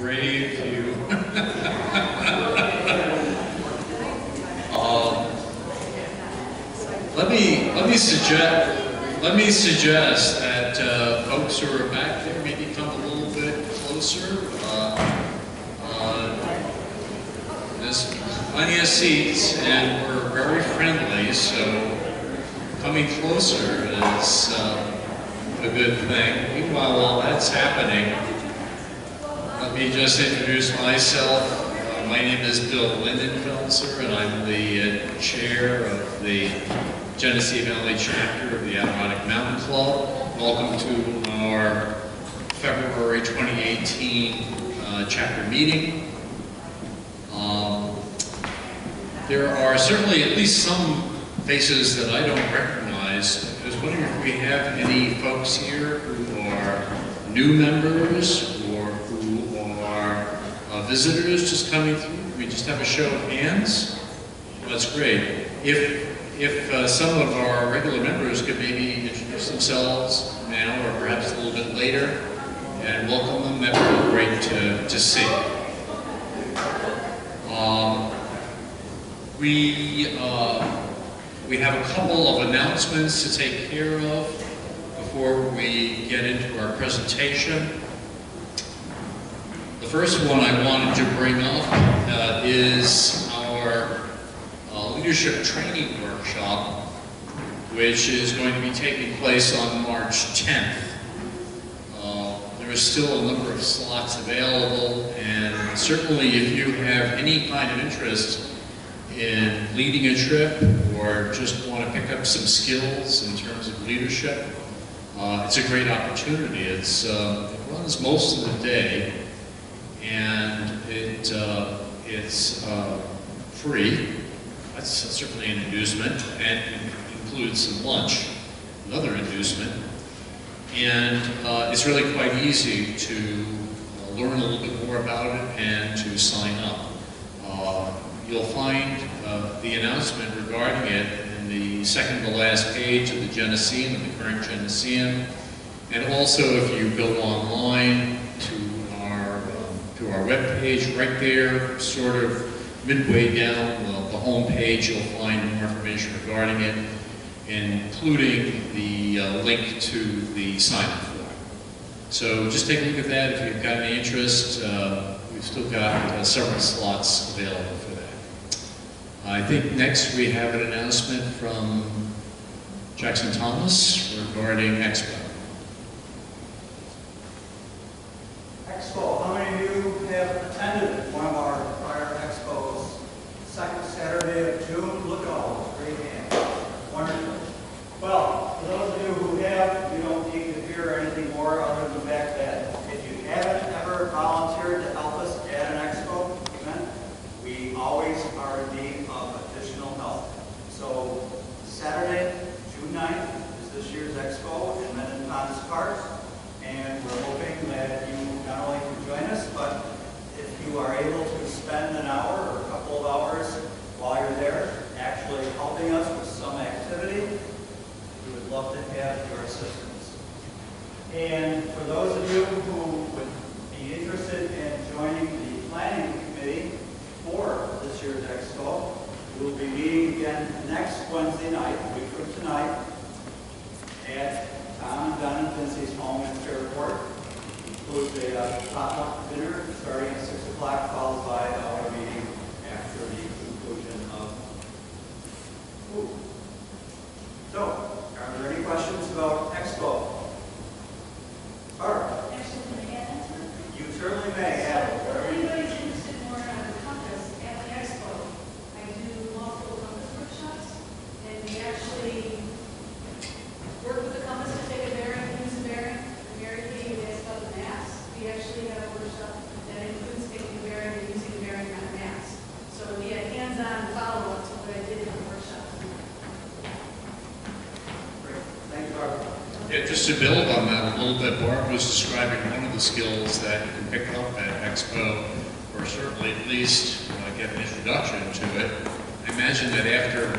brave you. Let me suggest that folks who are back there maybe come a little bit closer. There's plenty of seats, and we're very friendly, so coming closer is a good thing. Meanwhile, while that's happening, let me just introduce myself. My name is Bill Lindenfelser, and I'm the chair of the Genesee Valley chapter of the Adirondack Mountain Club. Welcome to our February 2018 chapter meeting. There are certainly at least some faces that I don't recognize. I was wondering if we have any folks here who are new members or who are visitors just coming through. We just have a show of hands. Well, that's great. If some of our regular members could maybe introduce themselves now or perhaps a little bit later and welcome them, that would be great to see. We have a couple of announcements to take care of before we get into our presentation. The first one I wanted to bring up is our leadership training workshop, which is going to be taking place on March 10th. There is still a number of slots available, and certainly if you have any kind of interest in leading a trip or just want to pick up some skills in terms of leadership, it's a great opportunity. It runs most of the day, and it's free. That's certainly an inducement, and includes some lunch, another inducement. And it's really quite easy to learn a little bit more about it and to sign up. You'll find the announcement regarding it in the second to last page of the Genesean, of the current Genesean. And also if you go online to our webpage, right there, sort of midway down the home page, you'll find more information regarding it, including the link to the sign-up form. So just take a look at that if you've got any interest. We've still got several slots available for that. I think next we have an announcement from Jackson Thomas regarding Expo. Expo, how many of you have attended one of our prior Expos? Second Saturday of June, look at all those great hands. Wonderful. Well, for those of you who have, you don't need to hear anything more other than the fact that if you haven't ever volunteered to help us at an Expo event, we always are in need of additional help. So Saturday, June 9th is this year's Expo in Mendon Ponds Park, and we're hoping that you not only can join us, but if you are able to spend an hour or a couple of hours while you're there actually helping us with some activity, we would love to have your assistance. And for those of you who would be interested in joining the planning committee for this year's Expo, we will be meeting again next Wednesday night, a week from tonight, at Tom and Don and Vincey's home in Fairport. Includes a pop-up dinner starting at 6 o'clock, followed by our meeting after the conclusion of food. So, are there any questions about Expo? Barbara? Actually, can I add into it? You certainly may. Add So, if anybody's interested more on the compass at the Expo, I do multiple compass workshops, and we actually work with the compass to take a bearing, use a bearing. Mary Kay, you asked about the maps. We actually have a workshop that includes taking a bearing and using a bearing on maps. So we had hands-on follow-up to what I did in the workshop. Great. Thank you, Barbara. Yeah, just to build on that a little bit, Barb was describing one of the skills that you can pick up at Expo, or certainly at least get an introduction to it. I imagine that after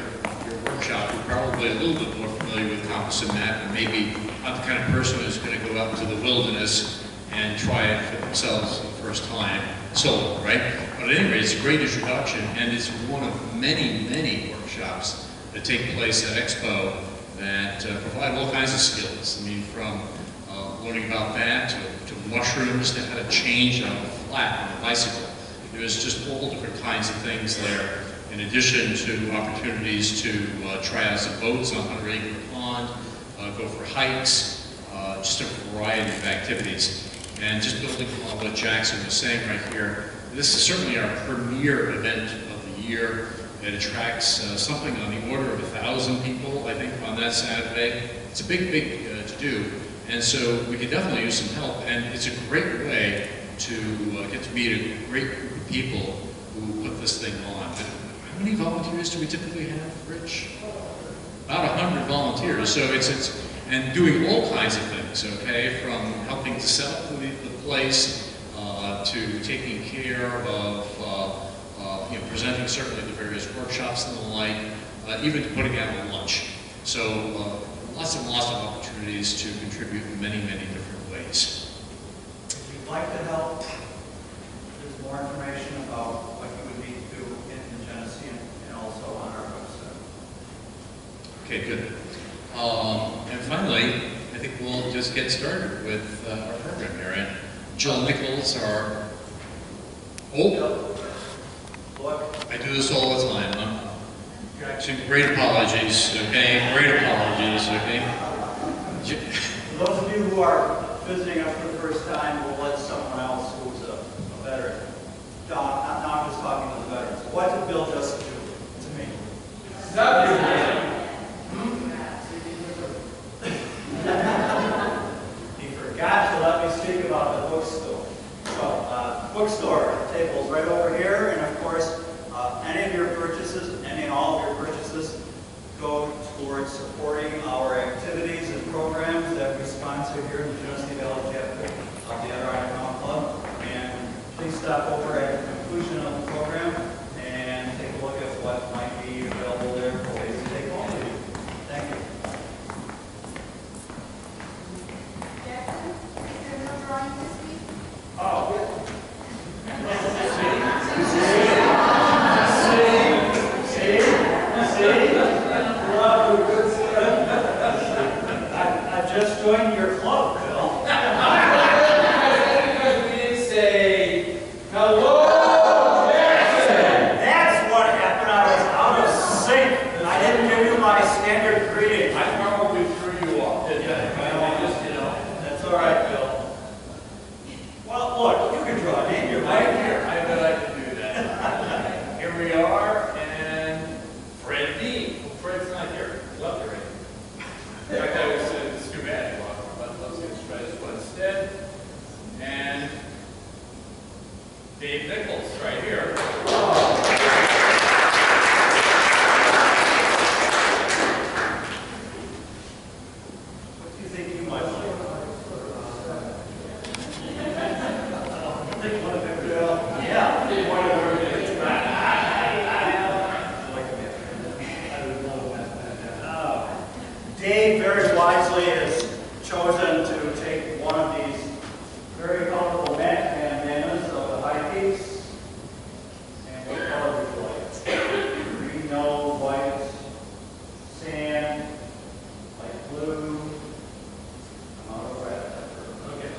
your workshop, you're probably a little bit more familiar with compass and map, and maybe not the kind of person who's going to go out into the wilderness and try it for themselves for the first time solo, right? But at any rate, it's a great introduction, and it's one of many, many workshops that take place at Expo that provide all kinds of skills. I mean, from learning about that to mushrooms, to how to change on a flat on a bicycle. There's just all different kinds of things there, in addition to opportunities to try out some boats on 100 Acre Pond, go for hikes, just a variety of activities. And just building on what Jackson was saying right here, this is certainly our premier event of the year. It attracts something on the order of 1,000 people, I think, on that Saturday. It's a big, big to do. And so we could definitely use some help. And it's a great way to get to meet a great group of people who put this thing on. How many volunteers do we typically have, Rich? About 100 volunteers. So it's and doing all kinds of things, okay? From helping to set up the place, to taking care of, you know, presenting certainly the various workshops and the like, even to putting out a lunch. So lots and lots of opportunities to contribute in many, many different ways. If you'd like to help, there's more information about what you would need to do in the Genesee and also on our website. Okay, good. And finally, I think we'll just get started with our program here. And Jill Nichols, our I do this all the time. Great apologies, okay? Great apologies, okay? For those of you who are visiting us for the first time, we'll let someone else who's a veteran. Now I'm just talking to the veterans. What did Bill just do to me? He forgot to let me speak about the bookstore. So, bookstore tables right over here, and of course, any of your purchases, any and all of your purchases, go towards supporting our activities and programs that we sponsor here in the Genesee Valley Chapter of the Adirondack Club. And please stop over at the conclusion of the program and take a look at what might be available there for ways to take home with you. Thank you. Jackson, is there no drawing this week? Oh. I just joined your club, Bill. We didn't say hello, Jackson. That's what happened. I was out of sync. I didn't give you my standard greeting. I probably threw you off, didn't I? Just, you know. That's all right, Bill. Well, look, you can draw a name. You're right here. I bet I can do that. Here we are, and Fred D. Well, Fred's not here. Love you, Fred. In fact, I was it's too bad. But let's get Fred's one instead. And Dave Nichols, right here. What do you think you might like? Yeah. Dave very wisely has chosen to take one of these very colorful bandanas of the high peaks. And what color would you like? Green, no, white, sand, light blue, I'm out of red. Okay.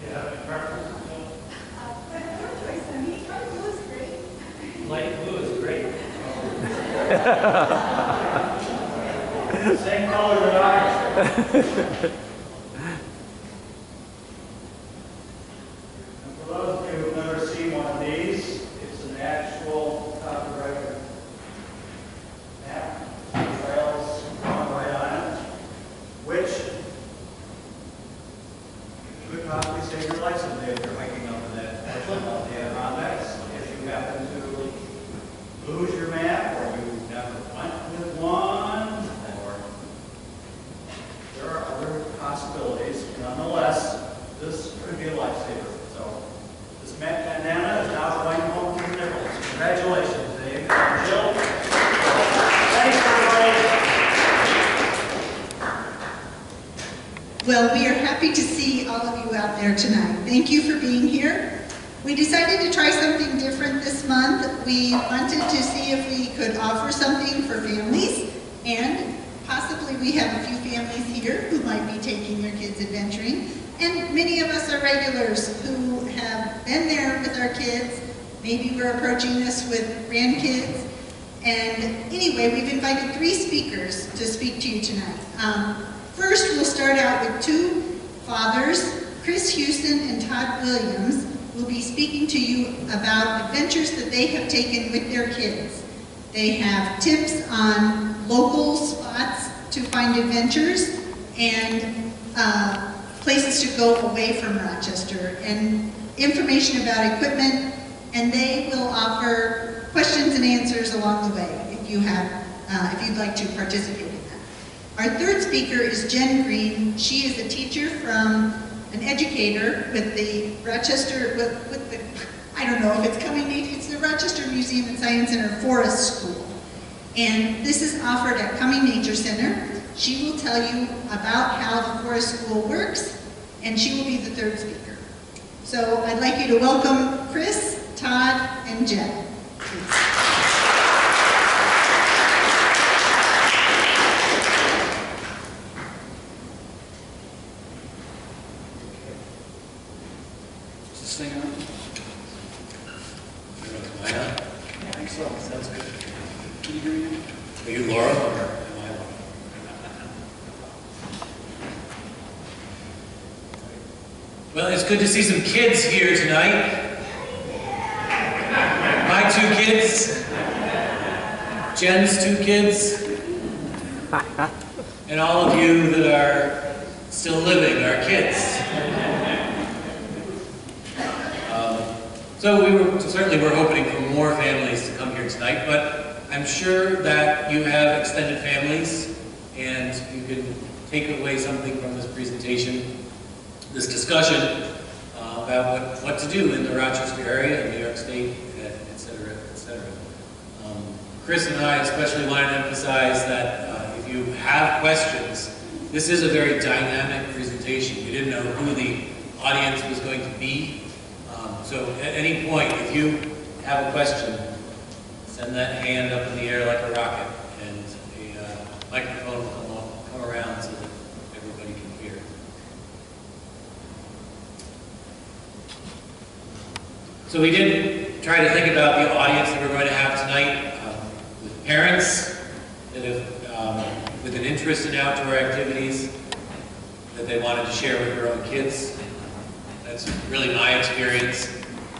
Yeah, preference? For the first choice, I mean, light blue is great. Light blue is great. Same color that I. And for those of you who've never seen one of these, it's an actual copyrighted map, trails drawn right on it, which could possibly save your life someday if you're hiking up to that portion of the Adirondacks. If you happen to lose your map, or you never went with one, or there are other possibilities. Nonetheless, this could be a lifesaver. So, this bandana is now going home to the Nichols. Congratulations, Dave. Jill. Thanks, everybody. Well, we are happy to see all of you out there tonight. Thank thank you for being here. We decided to try something different this month. We wanted to see if we could offer something for families, and possibly we have a few families here who might be taking their kids adventuring. And many of us are regulars who have been there with our kids. Maybe we're approaching this with grandkids. And anyway, we've invited 3 speakers to speak to you tonight. First, we'll start out with 2 fathers. Chris Hughson and Todd Williams will be speaking to you about adventures that they have taken with their kids. They have tips on local spots to find adventures and places to go away from Rochester, and information about equipment, and they will offer questions and answers along the way if you'd like to participate in that. Our third speaker is Jen Green. She is a teacher from an educator with the Rochester, with the, I don't know if it's coming, it's the Rochester Museum and Science Center Forest School. And this is offered at Cumming Nature Center. She will tell you about how the Forest School works, and she will be the third speaker. So I'd like you to welcome Chris, Todd, and Jen. Is this thing on? Am I on? I think so. Sounds good. Can you hear me? Are you Laura or am I Laura? Well, it's good to see some kids here tonight. My 2 kids, Jen's 2 kids, and all of you that are still living are kids. So we're hoping for more families to come here tonight, but I'm sure that you have extended families and you can take away something from this presentation, this discussion about what to do in the Rochester area, in New York State, et cetera, et cetera. Chris and I especially want to emphasize that if you have questions, this is a very dynamic presentation. We didn't know who the audience was going to be. So at any point, if you have a question, send that hand up in the air like a rocket, and a microphone will come around so that everybody can hear. So we did try to think about the audience that we're going to have tonight, with parents that have, with an interest in outdoor activities that they wanted to share with their own kids. That's really my experience.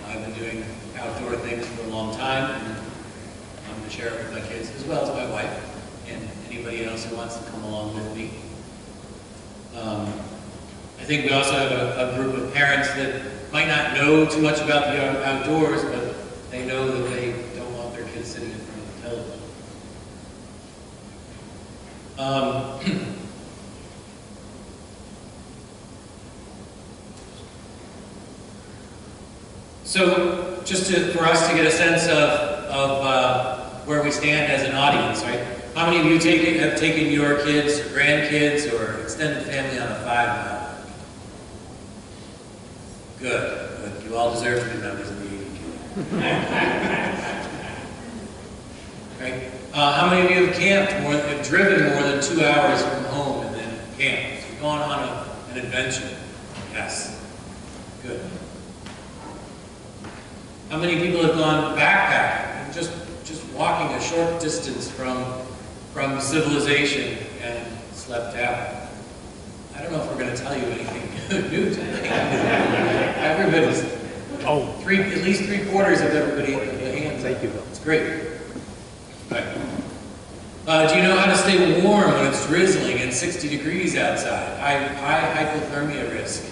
I've been doing outdoor things for a long time, and I'm going to share it with my kids as well as my wife and anybody else who wants to come along with me. I think we also have a group of parents that might not know too much about the outdoors, but they know that they don't want their kids sitting in front of the television. So just for us to get a sense of where we stand as an audience, right? How many of you have taken your kids, or grandkids, or extended family on a 5-mile? Good. You all deserve to be members of the ADK. Right? How many of you have camped have driven more than 2 hours from home and then camped? So you've gone on an adventure? Yes. Good. How many people have gone backpacking, just walking a short distance from civilization and slept out? I don't know if we're going to tell you anything new today. Everybody's, at least 3/4 of everybody in the hands. Thank you. It's great. Right. Do you know how to stay warm when it's drizzling and 60 degrees outside? High hypothermia risk.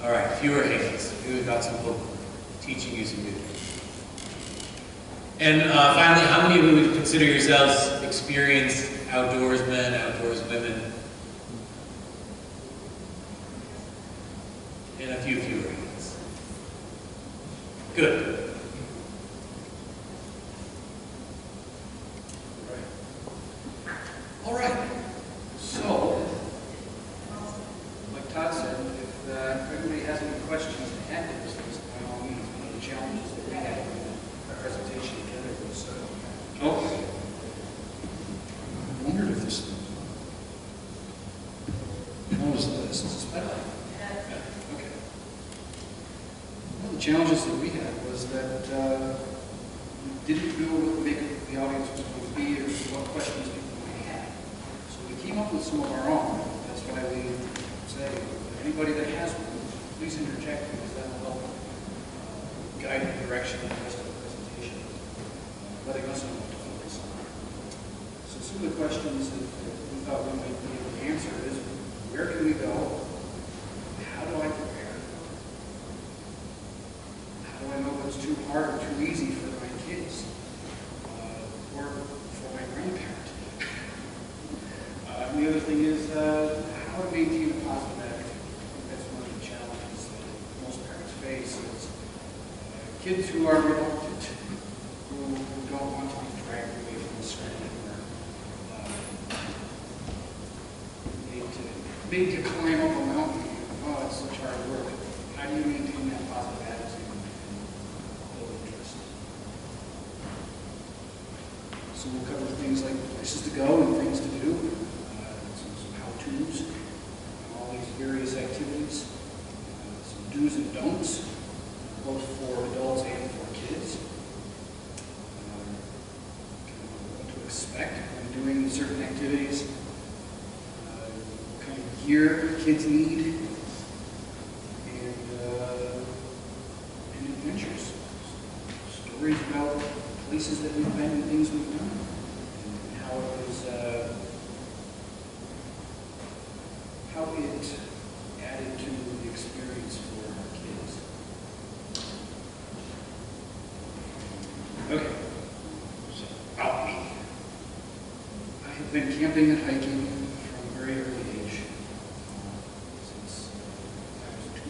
All right, fewer hands. We've got some people teaching you some new things. And finally, how many of you would consider yourselves experienced outdoorsmen, outdoorswomen? And a few fewer hands. Good. All right. So, like Todd said, if everybody has any questions, the challenges that we had was that we didn't know what the makeup of the audience was going to be or what questions people might have. So we came up with some of our own. That's why we say, anybody that has one, please interject because that will help guide the direction of the rest of the presentation, letting us know what to focus on. So some of the questions that we thought we might be able to answer is, where can we go? How do I prepare? How do I know what's too hard or too easy for my kids? Or for my grandparent? And the other thing is, how to maintain a positive attitude. I think that's one of the challenges that most parents face is kids who are reluctant, who don't want to be dragged away from the screen, or made to climb up a mountain. Oh, it's such hard work. How do you maintain that positive attitude and build interest? So we'll cover things like places to go and things to do, some how-tos, all these various activities, some do's and don'ts, both for adults and for kids. What to expect when doing certain activities, what kind of gear kids need, and adventures. Stories about places that we've been and things we've done, and how it was, how it added to the experience for our kids. Okay, so about me. I have been camping and hiking from a very early age, since I was 2.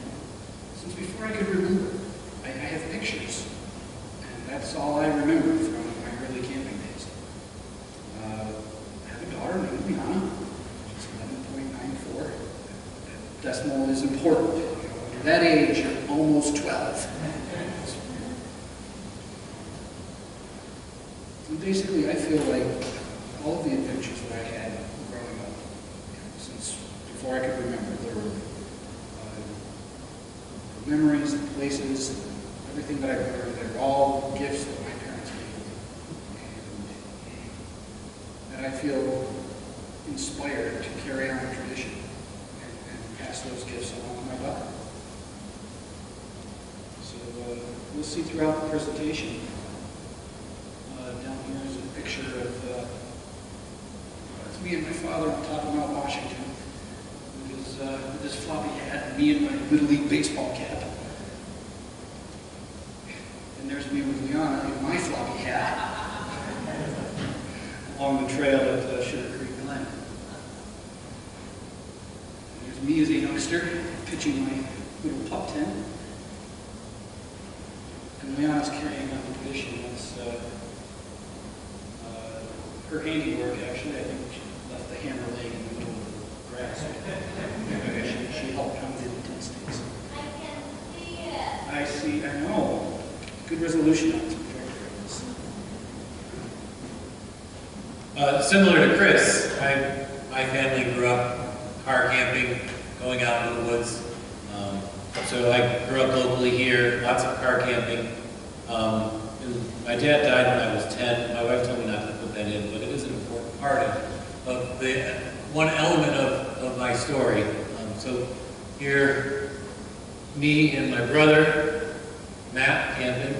Since before I could remember. I have pictures, and that's all I remember from my early camping days. I have a daughter named Liana. She's 11.94. That decimal is important. You know, when you're that age, you're almost 12. And basically, I feel like all of the adventures that I had growing up, since before I could remember, there were memories and places, and everything that I learned, they were all gifts that my parents gave me. And I feel inspired to carry on the tradition and pass those gifts along to my daughter. So we'll see throughout the presentation. Down here is a picture of it's me and my father on top of Mount Washington with his floppy hat, and me in my Little League baseball cap. And there's me with Liana in my floppy hat along the trail at Sugar Creek Glen. And there's me as a youngster pitching my little pup tent. And Liana's carrying on the tradition. That's her handiwork, actually. I think she left the hammer laying in the middle of the grass. She helped pound it in 10 sticks. I can see it. I see, I know. Good resolution on this. Similar to Chris, my family grew up car camping, going out in the woods. So I grew up locally here, lots of car camping. My dad died when I was 10. My wife told me not to put that in, but it is an important part of the one element of my story. So here, me and my brother, Matt, camping.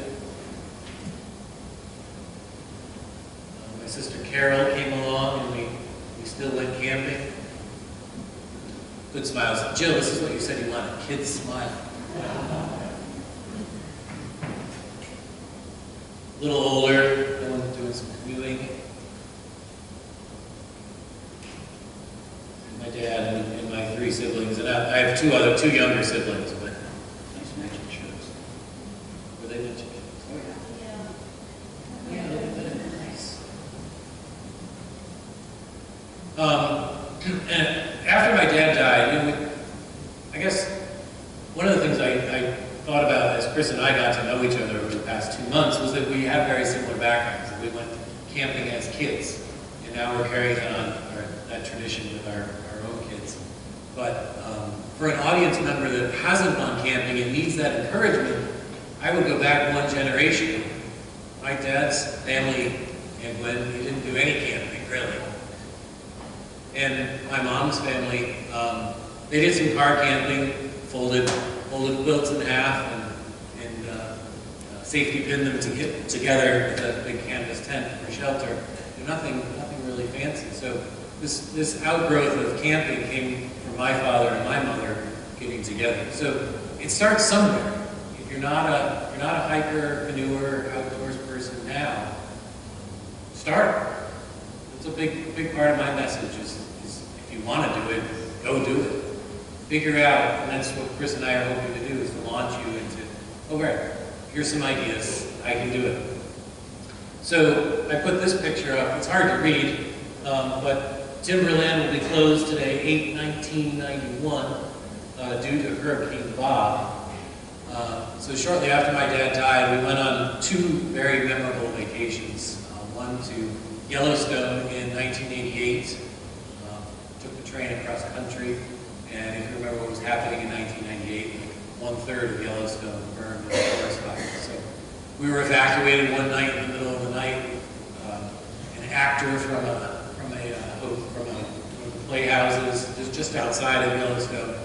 My sister Carol came along, and we still went camping. Good smiles. Jill, this is what you said you wanted. Kids smile. A little older, doing some canoeing. And my dad and my 3 siblings, and I have two younger siblings, but nice matching shirts. Were they matching shirts? Oh yeah. Yeah, look at that. Nice. And after my dad died, I guess one of the things I thought about as Chris and I got to know each other over the past 2 months was that we have very similar backgrounds. We went camping as kids, and now we're carrying on that tradition with our own kids. But for an audience member that hasn't gone camping and needs that encouragement, I would go back one generation. My dad's family in Glen, he didn't do any camping, really. And my mom's family, they did some car camping, folded quilts in half and safety pinned them together with a big canvas tent for shelter. Nothing really fancy. So this outgrowth of camping came from my father and my mother getting together. So it starts somewhere. If you're not a hiker, canoeer, outdoors person now, start. It's a big part of my message is if you want to do it, go do it. Figure out, and that's what Chris and I are hoping to do, is to launch you into, okay, here's some ideas, I can do it. So I put this picture up. It's hard to read, but Timberland will be closed today, 8/19/91, due to Hurricane Bob. So shortly after my dad died, we went on 2 very memorable vacations. One to Yellowstone in 1988, took the train across country, and if you remember what was happening in 1998, like 1/3 of Yellowstone burned in a forest fire. So we were evacuated one night in the middle of the night. An actor from one of the playhouses just outside of Yellowstone,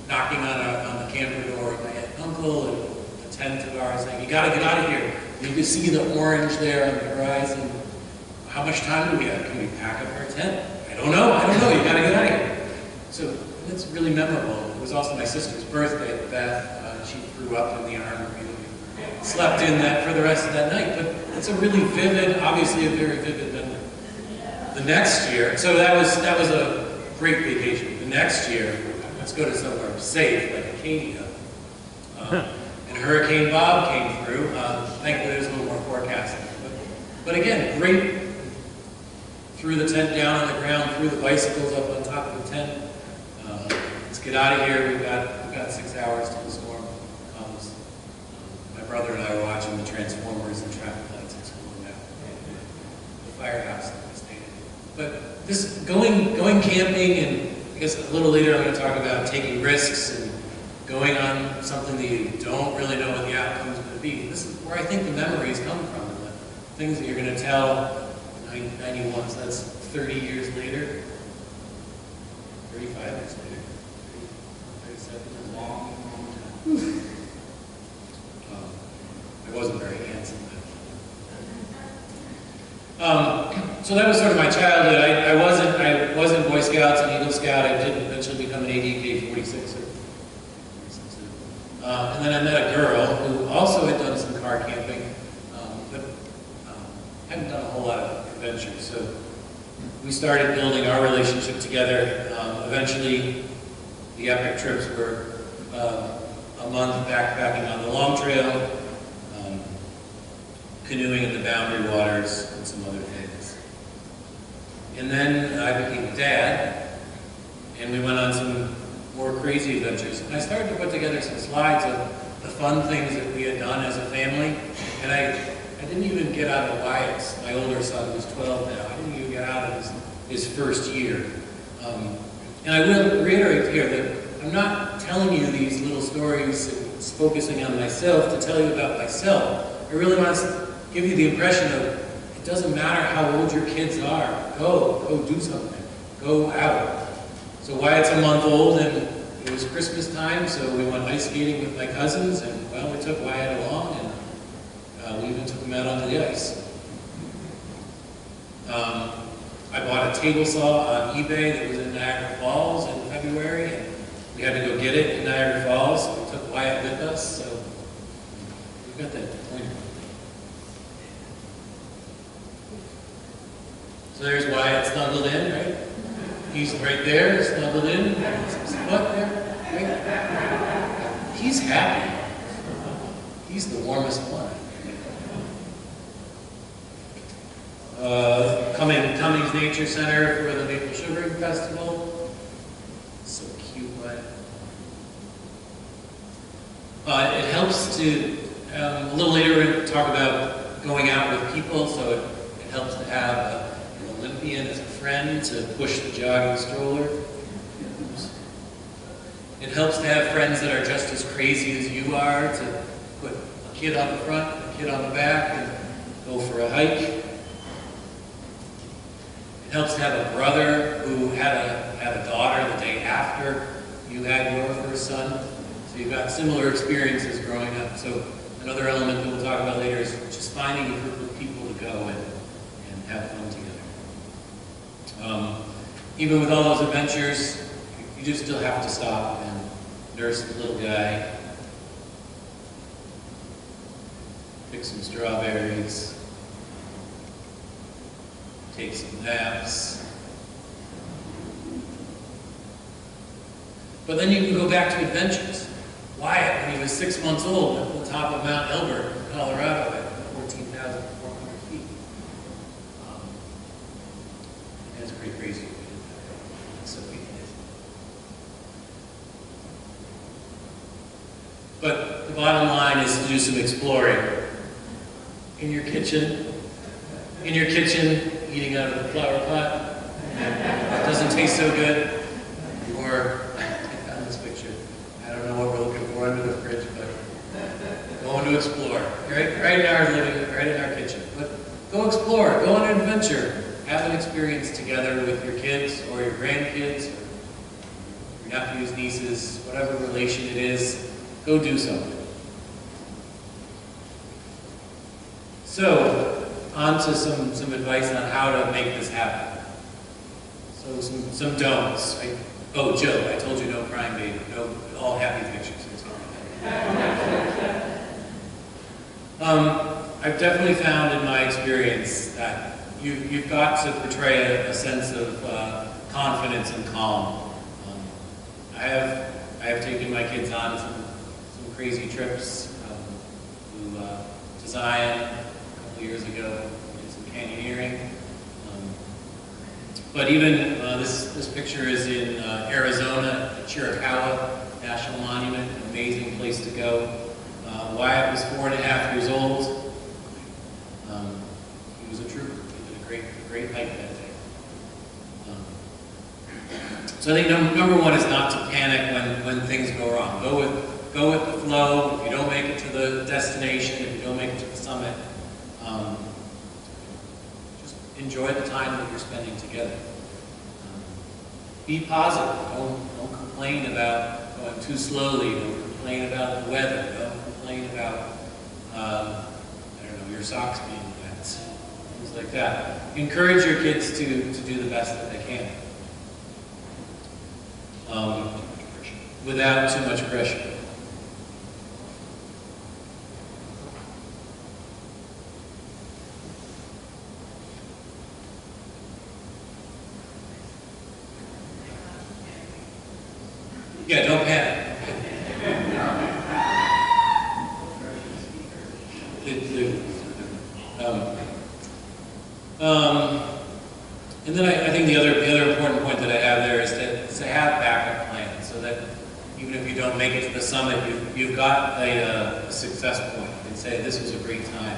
knocking on the camper door. And I had an uncle and a tent of ours saying, "You got to get out of here." You can see the orange there on the horizon. How much time do we have? Can we pack up our tent? I don't know. You got to get out of here. So it's really memorable. It was also my sister's birthday, Beth. She grew up in the army. Slept in that for the rest of that night, but it's a really vivid, obviously a very vivid memory. The next year, so that was a great vacation. The next year, let's go to somewhere safe like Acadia. And Hurricane Bob came through. Thankfully, there's a little more forecasting. But again, great. Threw the tent down on the ground, threw the bicycles up on top of the tent. Let's get out of here. We've got 6 hours till the storm comes. My brother and I were watching the Transformers and traffic lights at school now. The firehouse that we stayed in. But this going camping, and I guess a little later I'm going to talk about taking risks and going on something that you don't really know what the outcome is going to be. This is where I think the memories come from, and the things that you're going to tell in 91, so that's 30 years later, 35 years later, 37, a long time. I wasn't very handsome then. So that was sort of my childhood. I was in Boy Scouts and Eagle Scout. I did eventually become an ADK 46. And then I met a girl who also had done some car camping, but hadn't done a whole lot of adventures. So we started building our relationship together. Eventually, the epic trips were a month backpacking on the Long Trail, canoeing in the Boundary Waters, and some other things. And then I became a dad, and we went on some more crazy adventures. And I started to put together some slides of the fun things that we had done as a family. And I didn't even get out of Wyatt's, my older son who's 12 now, I didn't even get out of his first year. And I will reiterate here that I'm not telling you these little stories and focusing on myself to tell you about myself. I really want to give you the impression of it doesn't matter how old your kids are. Go do something. Go out. So Wyatt's a month old, and it was Christmas time, so we went ice skating with my cousins, and well, we took Wyatt along, and we even took him out onto the ice. I bought a table saw on eBay that was in Niagara Falls in February, and we had to go get it in Niagara Falls, so we took Wyatt with us, so we've got that pointer. So there's Wyatt snuggled in, right? He's right there, snuggled in. What there? Right? He's happy. He's the warmest one. Cummings Nature Center for the Maple Sugaring Festival. So cute, Wyatt. It helps to, a little later we're going to talk about going out with people, so it helps to have an Olympian as a friend to push the jogging stroller. It helps to have friends that are just as crazy as you are to put a kid on the front, a kid on the back, and go for a hike. It helps to have a brother who had a daughter the day after you had your first son. So you've got similar experiences growing up. So another element that we'll talk about later is just finding a group of people to go and have fun together. Even with all those adventures, you just still have to stop and nurse the little guy, pick some strawberries, take some naps. But then you can go back to adventures. Wyatt, when he was 6 months old, at the top of Mount Elbert in Colorado at 14,400 feet. That's pretty crazy. So we did. But the bottom line is to do some exploring. In your kitchen, eating out of the flower pot. It doesn't taste so good. Or, I found this picture. I don't know what we're looking for under the fridge, but going to explore. Right in our living room, right in our kitchen. But go explore, go on an adventure. Have an experience together with your kids or your grandkids, or your nephews, nieces, whatever relation it is. Go do something. So, on to some advice on how to make this happen. So some don'ts. Oh, Joe, I told you no crying baby, no all happy pictures. I've definitely found in my experience that you've got to portray a sense of confidence and calm. I have taken my kids on some crazy trips to Zion a couple years ago. We did some canyoneering. But even this picture is in Arizona, Chiricahua National Monument, an amazing place to go. Wyatt was 4.5 years old. He was a trooper. He did a great hike that day. So I think number one is not to panic when things go wrong. Go with the flow. If you don't make it to the destination, if you don't make it to the summit, just enjoy the time that you're spending together. Be positive. Don't complain about going too slowly. Don't complain about the weather. Don't complain about your socks being wet. Things like that. Encourage your kids to do the best that they can. Without too much pressure. Yeah, don't panic. And then I think the other important point that I have there is to have backup plans, so that even if you don't make it to the summit, you've got a success point. You can say this was a great time.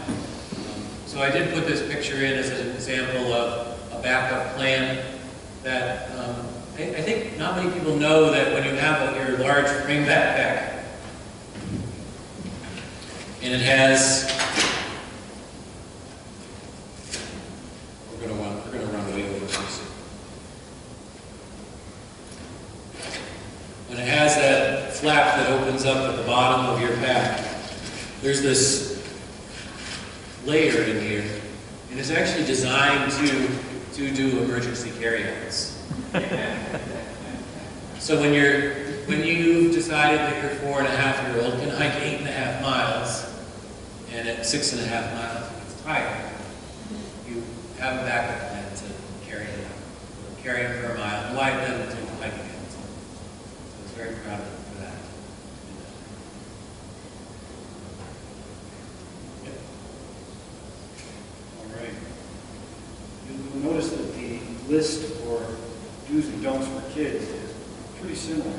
So I did put this picture in as an example of a backup plan that I think not many people know that when you have your large frame backpack, and it has, we're gonna run way over this. When it has that flap that opens up at the bottom of your pack, there's this layer in here, and it's actually designed to do emergency carry-outs. So when you've decided that your 4.5-year-old can hike 8.5 miles, and at 6.5 miles he gets tired, you have a backup plan to carry him out. Carry him for a mile, and why then take the hike again. So I was very proud of him for that. Yep. All right. You'll notice that the list for do's and don'ts for kids is pretty similar,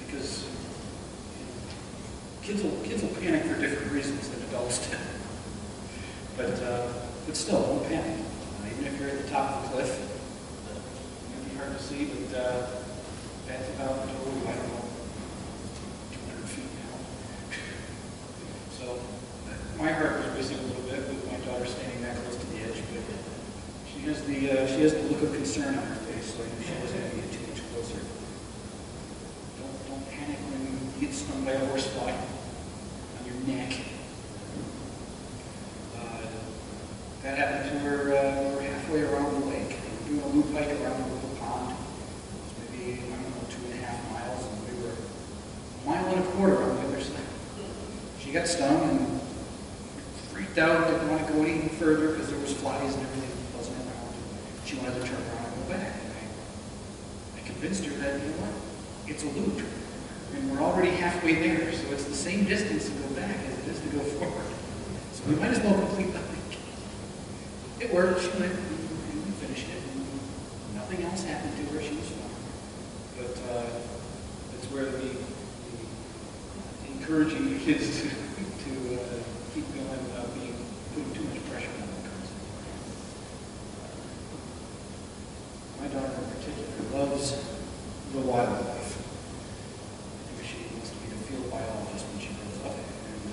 because kids will panic for different reasons than adults do. But still, don't panic. Even if you're at the top of the cliff, it may be hard to see, but that's about, I don't know, 200 feet now. my heart was missing a little bit with my daughter standing that close to the edge, but she has the look of concern on her face, so I knew she wasn't going to get too much closer. Don't panic when you get stung by a horsefly on your neck. That happened to her. We were halfway around the lake. We were doing a loop hike around the little pond. It was maybe, I don't know, 2.5 miles, and we were 1.25 miles on the other side. She got stung and freaked out, didn't want to go any further because there was flies and everything buzzing around. She wanted to turn around and go back. And I convinced her that, you know what, it's a loop. And we're already halfway there, so it's the same distance to go back as it is to go forward. So we might as well complete the hike. It worked. She went and we finished it. And nothing else happened to her. She was fine. But that's where the encouraging the kids to keep going without putting too much pressure on them comes. My daughter in particular loves the wildlife. I think she wants to be a field biologist when she grows up. And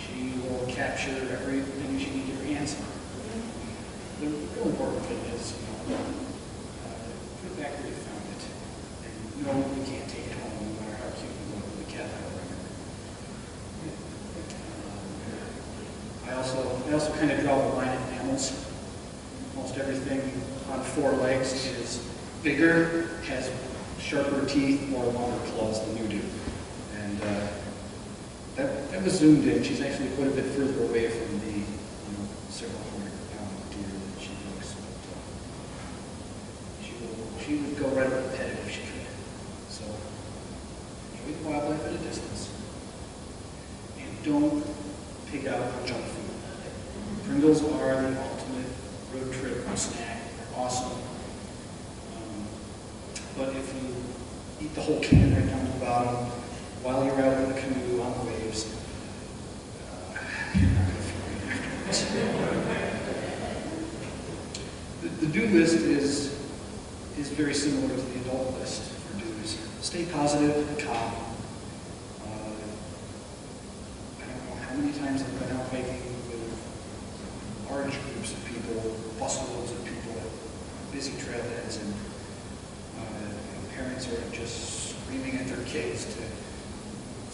she will capture everything she can get her hands on. The real important thing is, put it back where you found it. And no, you can't take it home, no matter how cute you look with a cat out of I also kind of draw the line at mammals. Almost everything on 4 legs is bigger, has sharper teeth, or longer claws than you do. And that was zoomed in. She's actually quite a bit further away from the several hundred-pound deer that she looks. But she would go right up the pet if she could. So enjoy the wildlife at a distance. And don't pick out junk food. Pringles are the ultimate road trip snack. They're awesome. But if you eat the whole can right down to the bottom while you're out in the canoe on the waves, you're not going to feel great afterwards. The do list is very similar to the adult list for do's. Stay positive and calm. I don't know how many times I've been out hiking with large groups of people, busloads of people, busy trailheads, and parents are just screaming at their kids to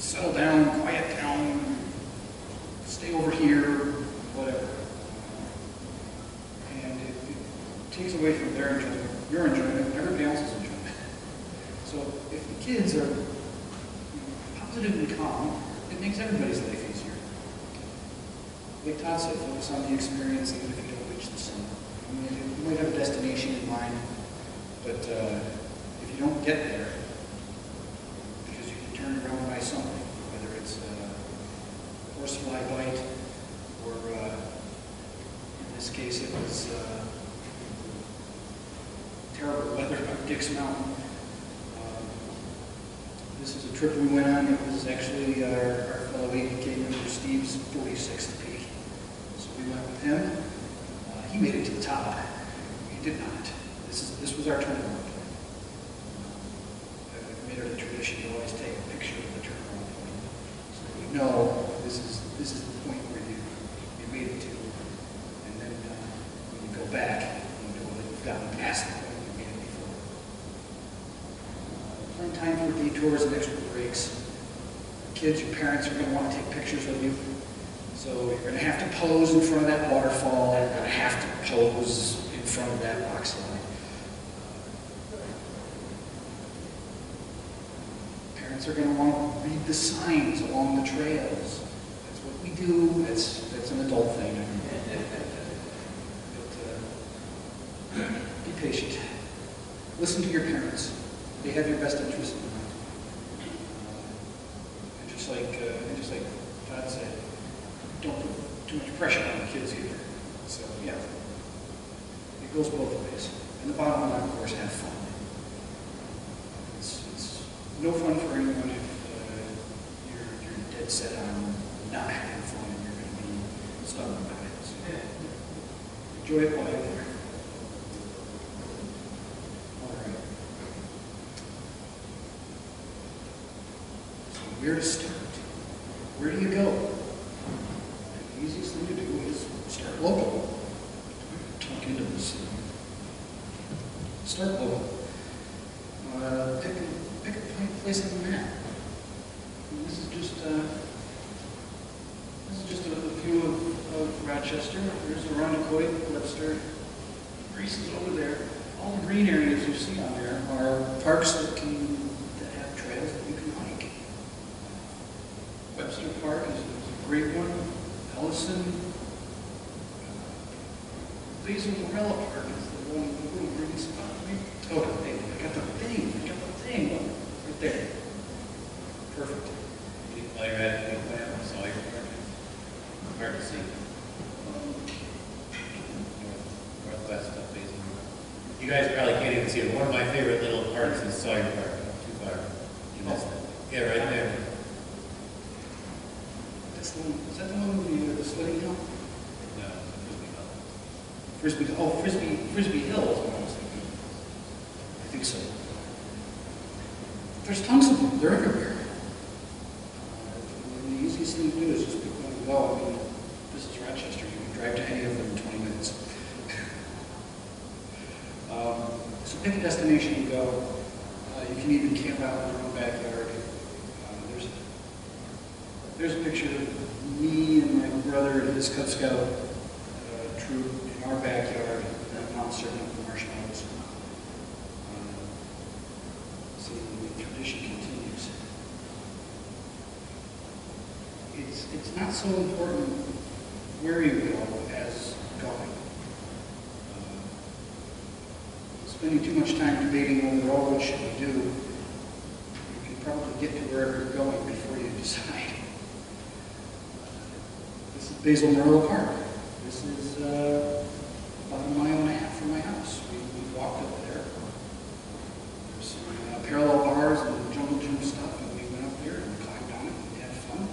settle down, quiet down, stay over here, whatever. And it takes away from their enjoyment, your enjoyment, everybody else's enjoyment. So if the kids are positive and calm, it makes everybody's life easier. Like Todd said, focus on the experience even if you don't reach the summit. I mean, you might have a destination in mind, but if you don't get there, because you get turned around by something, whether it's a horsefly bite, or in this case it was terrible weather up Dick's Mountain. This is a trip we went on. It was actually our fellow ADK member Steve's 46th peak. So we went with him. He made it to the top. We did not. This was our turnaround point. I've made it a tradition to always take a picture of the turnaround point, so we know this is the point where you made it to. And then when you go back, you know that you've gotten past the point you made it before. Plan time for detours and extra breaks. Kids, your parents are going to want to take pictures with you. So you're going to have to pose in front of that waterfall. You're going to have to pose in front of that rock slide. Parents are going to want to read the signs along the trails. That's what we do. That's an adult thing. But be patient. Listen to your parents. They have your best interest in mind. And just like Todd said, don't put too much pressure on the kids either. So yeah, it goes both ways. And the bottom line, of course, have fun. It's no fun for anyone if you're dead set on not having fun and you're going to be stubborn about it. So enjoy it while you're there. All right. So where to start? Where do you go? the easiest thing to do is start local. Talk into this. Start local. Pick a place on the map. And this is just a view of Rochester. There's Arundecoit, Webster. Greece is over there. All the green areas you see on there are parks that have trails that you can hike. Webster Park is a great one. Ellison. Basil Morella Park is the little green spot. Oh, hey, I got the thing. Right there. Perfect. While you're at it, I saw your park. Hard to see. Northwest of Basin. You guys probably can't even see it. One of my favorite little parks is Sawyer Park. Not too far. You missed it. Yeah, right there. That's the one. Is that the one with the sledding hill? No, Frisbee Hill. Frisbee Hill is what I was thinking. I think so. There's tons of them. They're everywhere. And the easiest thing to do is just pick one and go. I mean, this is Rochester. You can drive to any of them in 20 minutes. So pick a destination and go. You can even camp out in your own backyard. There's a picture of me and my brother and his Cub Scout troop in our backyard at Mount Certain of the Marshmallows. So the tradition continues. It's not so important where you go as going. Spending too much time debating overall what should we do, you can probably get to wherever you're going before you decide. This is Basil Morella Park. This is about 1.5 miles from my house. We walked up there. There's some parallel bars and jungle gym stuff, and we went up there and climbed on it and had fun.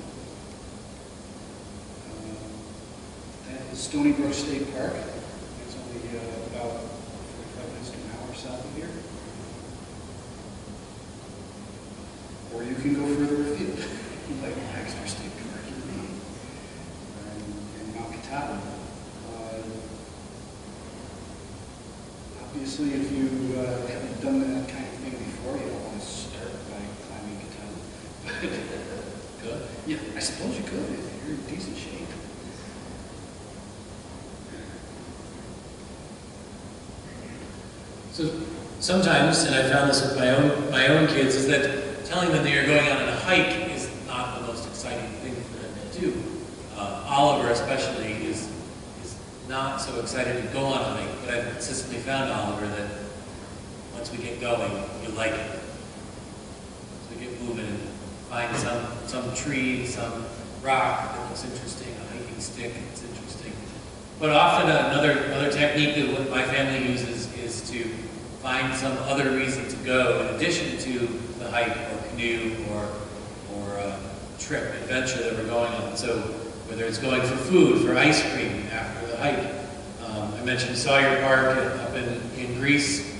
That is Stony Brook State Park. It's only about 45 minutes to an hour south of here. Or you can go further afield, like Baxter State Park in Maine, and Mount Katahdin. Obviously, if you haven't done that kind of thing before, you don't want to start by climbing Katahdin. Good. Yeah, I suppose you could if you're in decent shape. So sometimes, and I found this with my own kids, is that telling them that you're going on a hike is not the most exciting thing for them to do. Oliver especially is not so excited to go on a hike, but I've consistently found, Oliver, that once we get going, you like it. So we get moving and find some tree, some rock that looks interesting, a hiking stick that's interesting. But often another technique that my family uses is to find some other reason to go in addition to the hike or canoe or trip, adventure that we're going on. So whether it's going for food, for ice cream after the hike. I mentioned Sawyer Park up in Greece,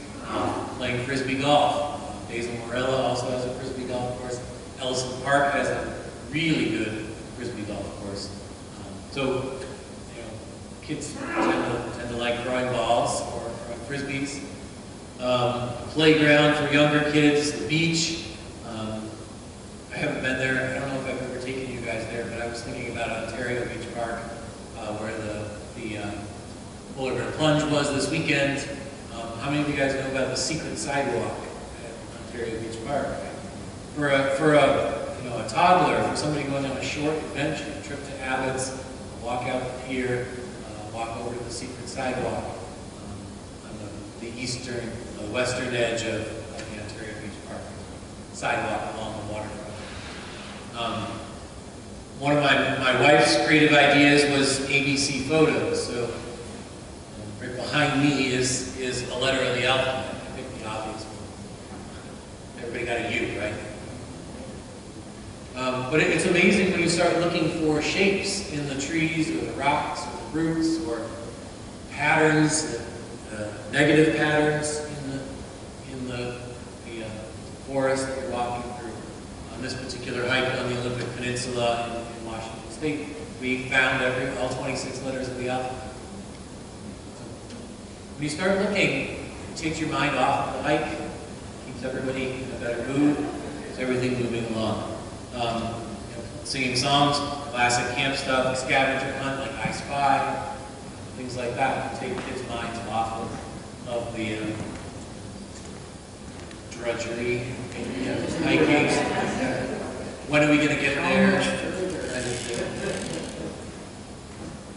playing frisbee golf. Basil Morella also has a frisbee golf course. Ellison Park has a really good frisbee golf course. So kids tend to like throwing balls or throwing frisbees. Playground for younger kids, the beach. I haven't been there. I don't know if I've ever taken you guys there, but I was thinking about Ontario Beach Park, where the polar bear plunge was this weekend. How many of you guys know about the secret sidewalk at Ontario Beach Park? For a toddler, for somebody going on a short adventure, a trip to Abbott's, walk out the pier, walk over to the secret sidewalk on the western edge of the Ontario Beach Park, sidewalk along the waterfront. One of my wife's creative ideas was ABC photos. So right behind me is a letter of the alphabet. I think the obvious one. Everybody got a U, right? But it's amazing when you start looking for shapes in the trees or the rocks or the roots or patterns, negative patterns in the forest that you're walking through. On this particular hike on the Olympic Peninsula in Washington state. We found all 26 letters of the alphabet. When you start looking, it takes your mind off the hike, keeps everybody in a better mood, keeps everything moving along. Singing songs, classic camp stuff, scavenger hunt like I Spy, things like that. Take kids' minds off of the drudgery, hiking. When are we going to get there?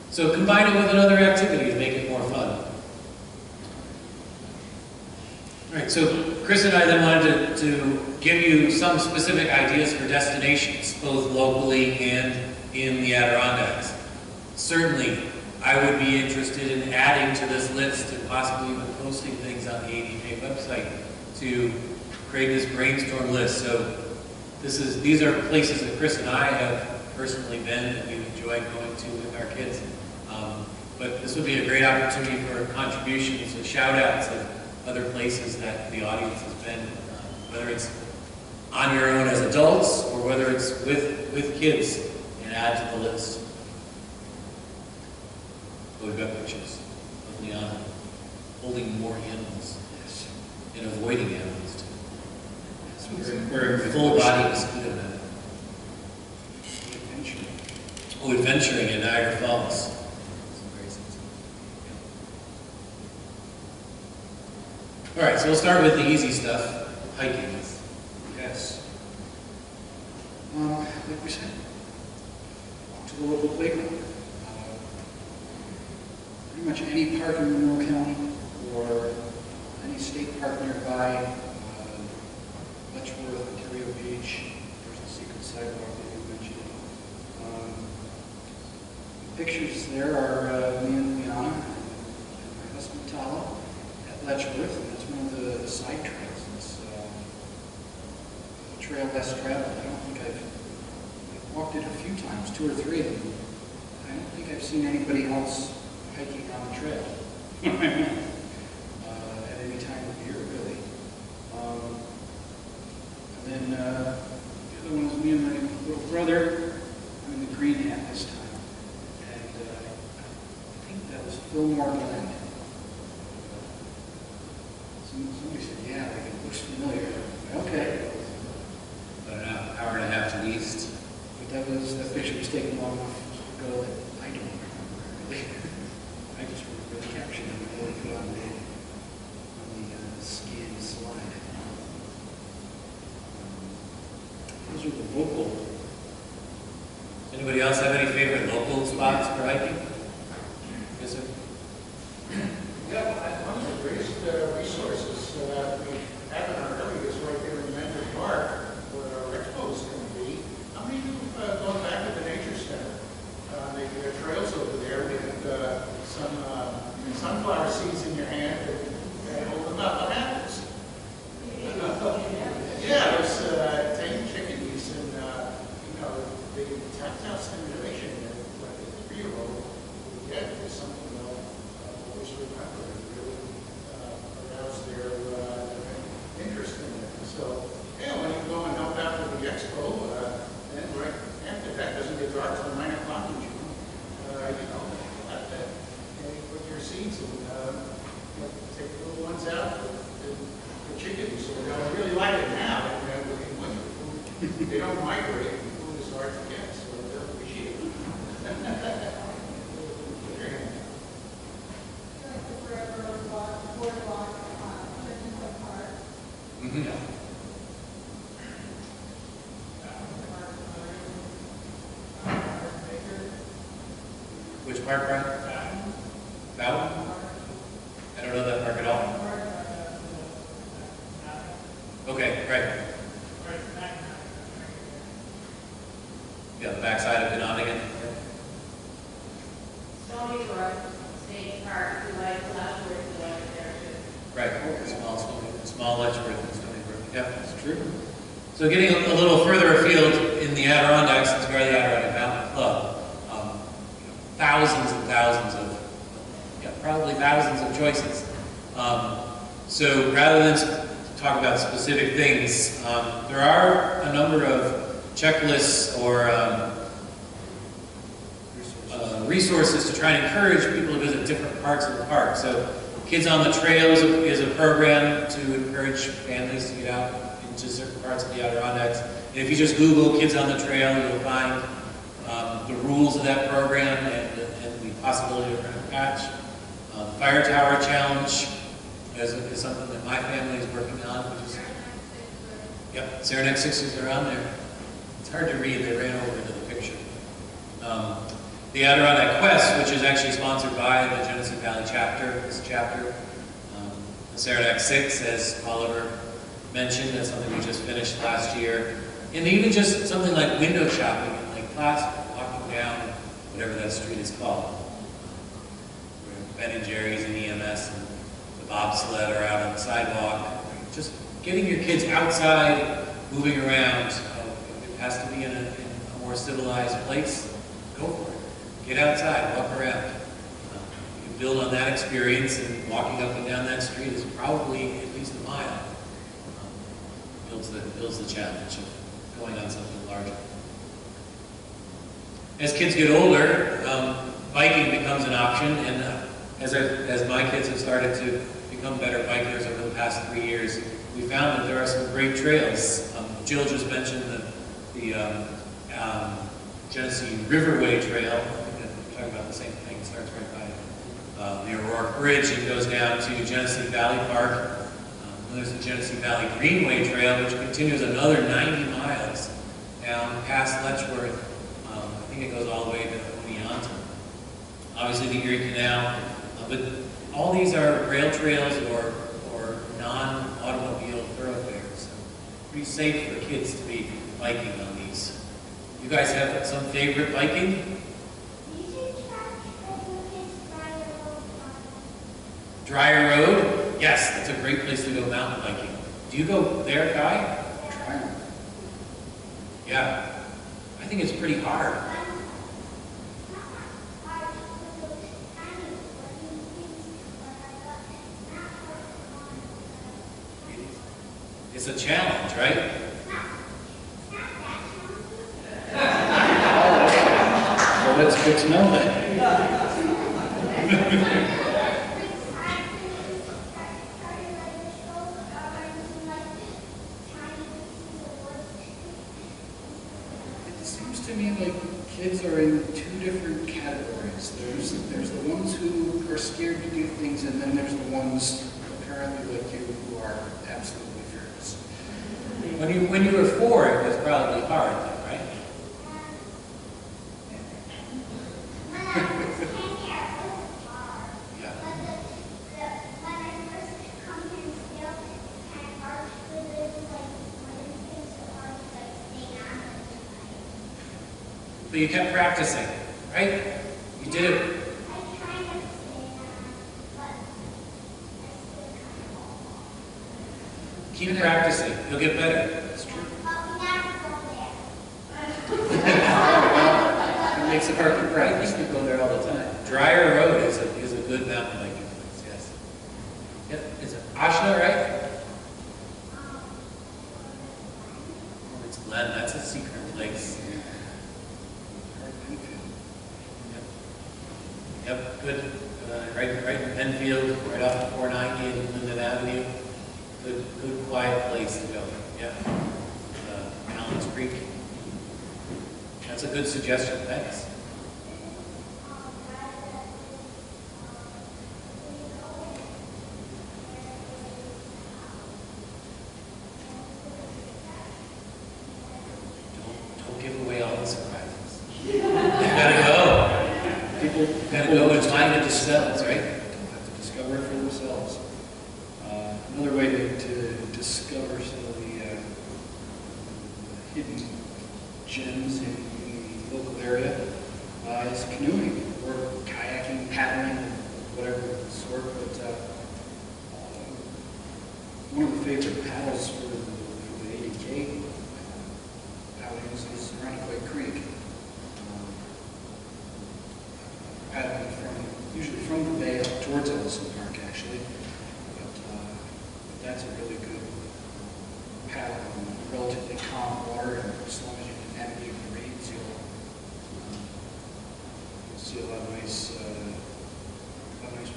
So combine it with another activity to make it more fun. All right, so Chris and I then wanted to give you some specific ideas for destinations, both locally and in the Adirondacks. Certainly, I would be interested in adding to this list and possibly even posting things on the ADK website to create this brainstorm list. So these are places that Chris and I have personally been that we've enjoyed going to with our kids. But this would be a great opportunity for contributions and shout-outs of other places that the audience has been, whether it's on your own as adults or whether it's with kids, and add to the list. Oh, we've got pictures of Leon holding more animals and avoiding animals too. We're in full body mosquito net. Oh, adventuring in Niagara Falls. All right, so we'll start with the easy stuff, hiking. Yes. Like we said, walk to the local playground. Pretty much any park in Monroe County or any state park nearby. Letchworth, Ontario Beach, there's the secret sidewalk that you mentioned. The pictures there are me and Liana and my husband Todd at Letchworth, and that's one of the side trails. It's a trail less traveled. I don't think I've walked it a few times, 2 or 3 of them. I don't think I've seen anybody else hiking on the trail at any time of year, really. And then the other one is me and my little brother. I'm in the green hat this time. And I think that was Fillmore Glen. Somebody said, yeah, it looks familiar. Okay. About an hour and a half to the east. But that picture was taken long enough ago that I don't remember really. I just remember the caption and really put on the scan slide. Those are the local. Anybody else have any favorite local spots for hiking? Yes, sir. Yeah, one of the greatest resources that we have in our area is right there in Mentor Park, where our expo is going to be. How many of you have gone back to the Nature Center? There are trails over there with some sunflower seeds in your hand and hold them up. What happens? Yeah, there's tame chickadees and, the tactile stimulation that like a 3-year-old will get is something they'll always remember and really arouse their interest in it. So, yeah, when you go and help out with the expo, then right after that, doesn't get dark till 9 o'clock in June. Put your seeds and take the little ones out for chickadees. So they really like it now. And in winter, food, they don't migrate. Food is hard to get, so they'll appreciate it. Mm-hmm. Which park, Brian? Bowden? I don't know that park at all. Okay, right. Yeah, the backside of Katahdin. Stony Brook State Park, we like Letchworth, we like there too. Right, small Letchworth and Stony Brook. Yeah, that's true. So getting a little further afield in the Adirondacks is where the Adirondack Mountain Club. Thousands and thousands of, probably thousands of choices. So rather than talk about specific things, there are a number of checklists or resources to try and encourage people to visit different parts of the park. So Kids on the Trails is a program to encourage families to get out into certain parts of the Adirondacks. And if you just Google Kids on the Trail, you'll find the rules of that program and the possibility of running a patch. The Fire Tower Challenge is something that my family is working on. Yep, Saranac Sixers are on there. It's hard to read, they ran over into the picture. The Adirondack Quest, which is actually sponsored by the Genesee Valley chapter, this chapter. The Saranac Six, as Oliver mentioned, that's something we just finished last year. And even just something like window shopping in Lake Placid, walking down whatever that street is called. Ben and Jerry's and EMS and the bobsled are out on the sidewalk. Just getting your kids outside, moving around. If it has to be in a more civilized place, go for it. Get outside, walk around. You can build on that experience, and walking up and down that street is probably at least a mile. Builds the challenge of going on something larger. As kids get older, biking becomes an option, and as my kids have started to become better bikers over the past 3 years, we found that there are some great trails. Jill just mentioned the Genesee Riverway Trail. I think that we're talking about the same thing. It starts right by the Aurora Bridge and goes down to Genesee Valley Park. There's the Genesee Valley Greenway Trail, which continues another 90 miles down past Letchworth. I think it goes all the way to Oneonta. Obviously the Erie Canal, but all these are rail trails or non-automobile thoroughfares. So pretty safe for kids to be biking on these. You guys have some favorite biking? Dryer Road? Yes, that's a great place to go mountain biking. Do you go there, Kai? Trying. Yeah. I think it's pretty hard. It's a challenge, right? Well, that's good to know then. It seems to me like kids are in two different categories. There's the ones who are scared to do things, and then there's the ones apparently like you who are absolutely fearless. When you were 4, it was probably hard, though, right? Yeah. But you kept practicing, right? You did it. Keep practicing. You'll get better. That's true. It makes it hard to I practice. used to go there all the time. Dryer Road is a good mountain biking place, yes. Yep, is it Ashna, right? Oh, it's Glen, that's a secret place. Yep, good. Right in Penfield, right off of 490 and Linden Avenue. Good quiet place to go. Yeah. Allen's Creek. That's a good suggestion. Thanks. Don't give away all the surprises. You gotta go. People gotta go and find it themselves, right? People have to discover it for themselves. Another way to discover some of the hidden gems in the local area is canoeing or kayaking, paddling, whatever of the sort. But one of the favorite paddles for the ADK outings is Runaway Creek. Paddling usually from the bay up towards Ellison Park, actually. That's a really good paddle on relatively calm water, and as long as you can navigate the reeds, you'll see a lot of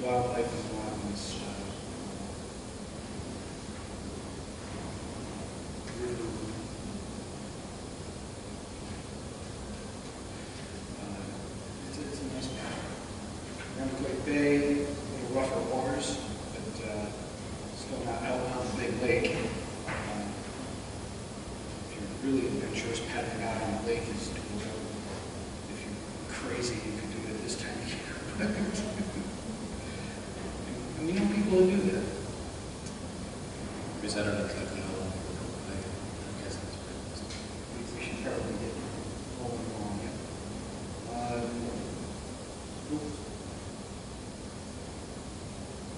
wildlife as well as river. It's a nice map. Quite Bay, a little rougher waters, but still not out on the big lake. If you're really adventurous, paddling out on the lake is doable. If you're crazy, you can do it this time of year. And we know people who do that. Chris, I don't know exactly how long. I guess that's pretty. We should probably get rolling along.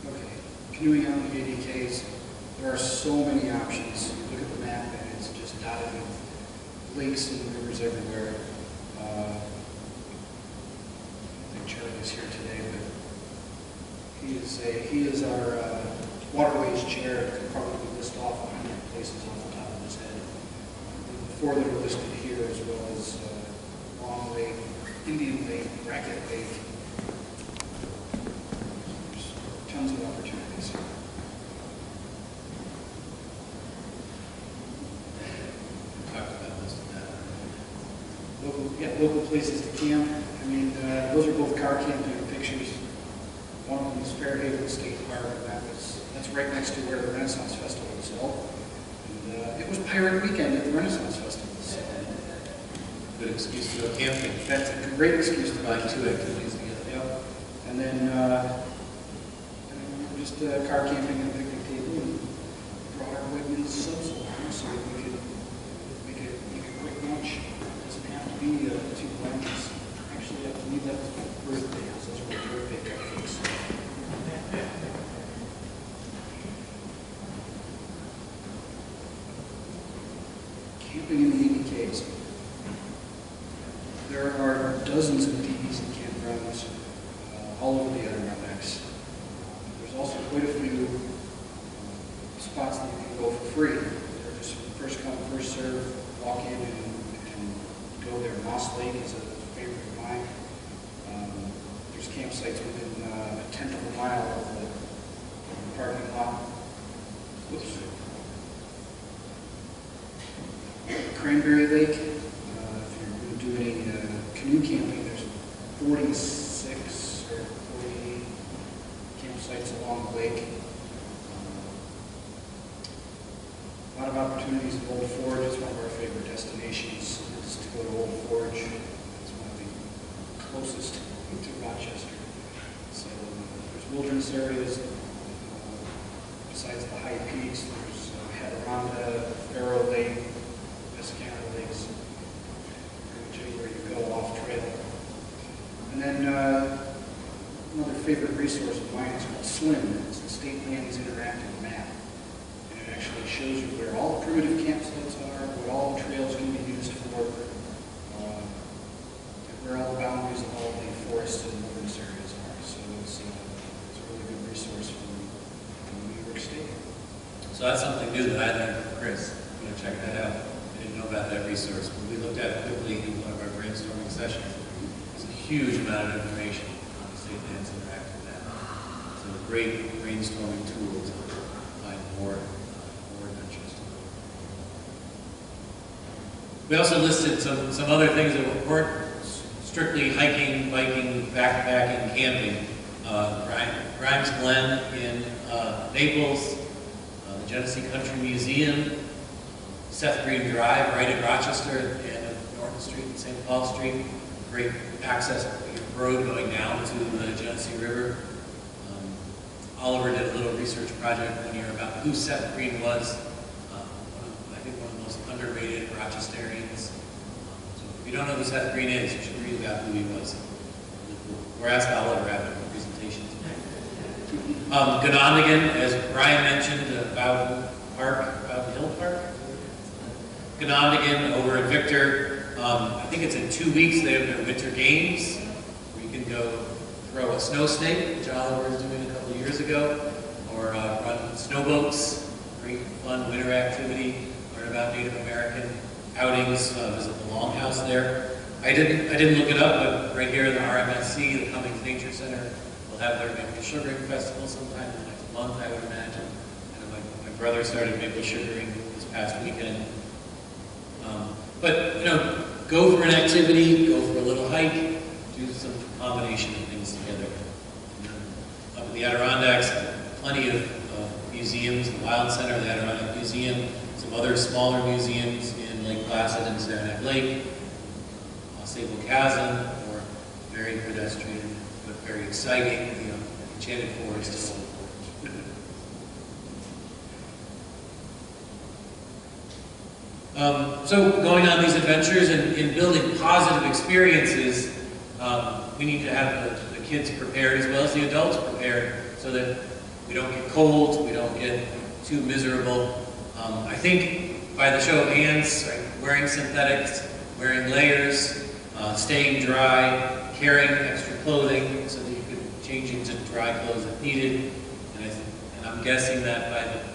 Okay, canoeing on the ADKs. There are so many options. You look at the map and it's just dotted with lakes and rivers everywhere. I think Charlie is here today, but he is our waterways chair. Could probably list off 100 places off the top of his head. The four that are listed here, as well as Long Lake, Indian Lake, Racket Lake. There's tons of opportunities here. Talked about most of that. Local places to camp. I mean, those are both car camping pictures. One of them is Fairhaven State Park, and that's right next to where the Renaissance Festival is held. And it was Pirate Weekend at the Renaissance Festival. So Good excuse to go camping. that's a great excuse to buy Combine two activities together. Yep. And then we're just car camping at a picnic table and brought our Wegmans subs along so that we could make a quick lunch. It doesn't have to be 2 lunches. Actually, I believe that was my birthday. Those were my birthday cupcakes. Camping in the ADKs. There are dozens of DVs and campgrounds all over the Adirondacks. There's also quite a few spots that you can go for free. They're just first come, first serve, walk in and go there. Moss Lake is a favorite of mine. There's campsites within a 1/10 of a mile of the parking lot. Whoops. Cranberry Lake, if you're going to do any canoe camping, there's 46 or 48 campsites along the lake. A lot of opportunities in Old Forge. It's one of our favorite destinations is to go to Old Forge. It's one of the closest to Rochester. So there's wilderness areas. Besides the high peaks, there's Heteronda, Farrow Lake, Escana Lakes, pretty much anywhere you go off trail. And then another favorite resource of mine is called SLIM. It's the State Lands Interactive Map. And it actually shows you where all the primitive campsites are, what all the trails can be used for, where all the boundaries of all the forests and wilderness areas are. So it's a really good resource from New York State. So that's something new that I learned from Chris. I'm going to check that out. I didn't know about that resource. When we looked at it quickly in one of our brainstorming sessions, there's a huge amount of information on the State Lands Interactive Map. So a great brainstorming tool to find more adventures to go. We also listed some other things that weren't strictly hiking, biking, backpacking, camping. Grimes Glen in Naples, the Genesee Country Museum, Seth Green Drive right in Rochester at the end of Norton Street and St. Paul Street. Great access road going down to the Genesee River. Oliver did a little research project one year about who Seth Green was. I think one of the most underrated Rochesterians. So if you don't know who Seth Green is, you should read about who he was. Or ask Oliver after the presentation today. Ganondigan, as Brian mentioned, Bowden Hill Park. Ganondigan over at Victor. I think it's in 2 weeks. They have their winter games where you can go throw a snow snake, which Oliver was doing a couple of years ago, or run snowboats. Great fun winter activity. Learn about Native American outings. Visit the Longhouse there. I didn't look it up, but right here in the RMSC, the Cummings Nature Center, they'll have their maple sugaring festival sometime in the next month, I would imagine. And my brother started maple sugaring this past weekend. But, you know, go for an activity, go for a little hike, do some combination of things together. Up in the Adirondacks, plenty of museums, the Wild Center, the Adirondack Museum, some other smaller museums in Lake Placid and Saranac Lake, Sable Chasm, or very pedestrian but very exciting, you know, Enchanted Forest. So going on these adventures and building positive experiences, we need to have the kids prepared as well as the adults prepared so that we don't get cold, we don't get too miserable. I think by the show of hands, right, wearing synthetics, wearing layers, staying dry, carrying extra clothing so that you could change into dry clothes if needed. And I'm guessing that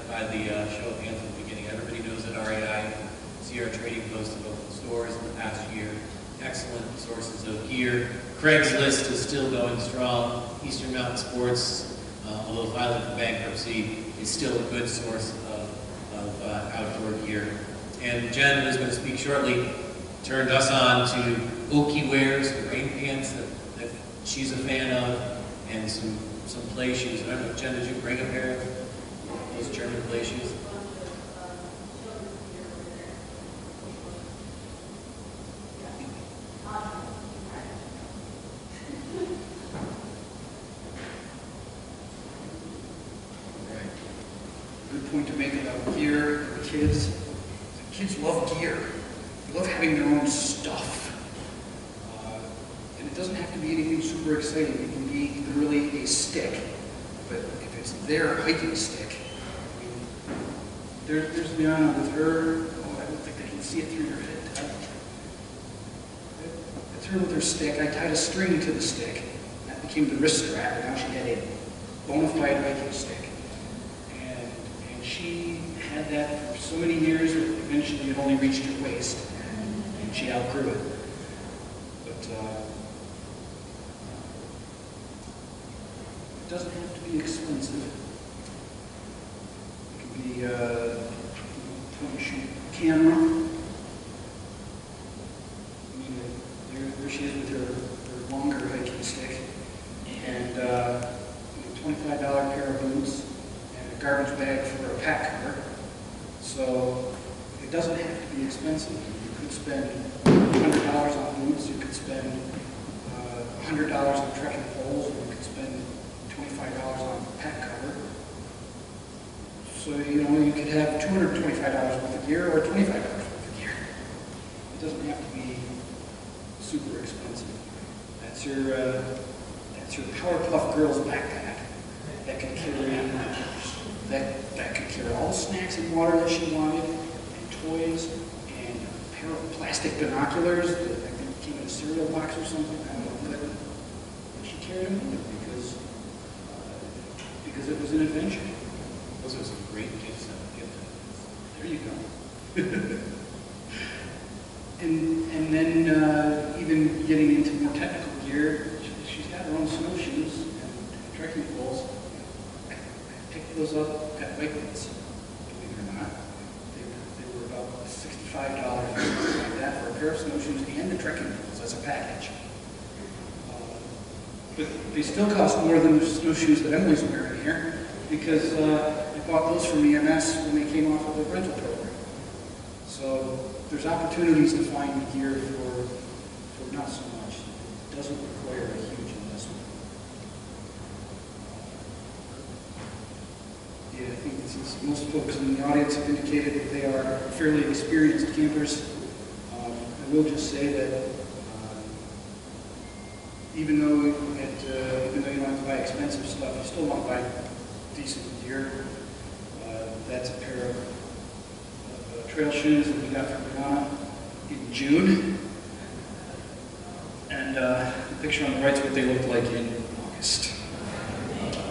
by the show of hands at the beginning, everybody knows that REI, see our trading posts in local stores in the past year. Excellent sources of gear. Craigslist is still going strong. Eastern Mountain Sports, although filing for bankruptcy, is still a good source of outdoor gear. And Jen, who's going to speak shortly, turned us on to Oki Wares, the rain pants that she's a fan of, and some play shoes. I don't know, Jen, did you bring a pair of those German play shoes? Good point to make about gear, the kids. The kids love gear. They love having their own stuff. And it doesn't have to be anything super exciting. It can be literally a stick. But if it's their hiking stick, I mean, there's Liana with her. Oh, I don't think they can see it through your head, Todd. That's her with her stick. I tied a string to the stick. That became the wrist strap, and now she had a bona fide hiking stick. And she had that for so many years that eventually it only reached her waist, and she outgrew it. But it doesn't have to be expensive. It could be a point-and-shoot camera. I mean, there she is with her longer hiking stick, and a $25 pair of boots, and a garbage bag for a pack cover. So it doesn't have to be expensive. You could spend $100 on boots, you could spend $100 on trekking poles, or you could spend $25 on pack cover. So, you know, you could have $225 worth of gear or $25 worth of gear. It doesn't have to be super expensive. That's your Powerpuff Girls backpack that can carry that could carry all the snacks and water that she wanted, and toys, and a pair of plastic binoculars that I think came in a cereal box or something. I don't know, but she carried them with her because it was an adventure. Those are some great gifts. There you go. and then even getting into more technical gear, she's got her own snowshoes and trekking poles. I picked those up at Wegmans, believe it or not. They were about $65 or something like that for a pair of snowshoes and the trekking poles as a package. But they still cost more than the snowshoes that Emily's wearing here, because I bought those from EMS when they came off of the rental program. So there's opportunities to find gear for not so much. It doesn't require a huge investment. Yeah, I think since most folks in the audience have indicated that they are fairly experienced campers, I will just say that even though you don't have to buy expensive stuff, you still want to buy decent gear. That's a pair of trail shoes that we got from Brianna in June. And the picture on the right is what they looked like in August.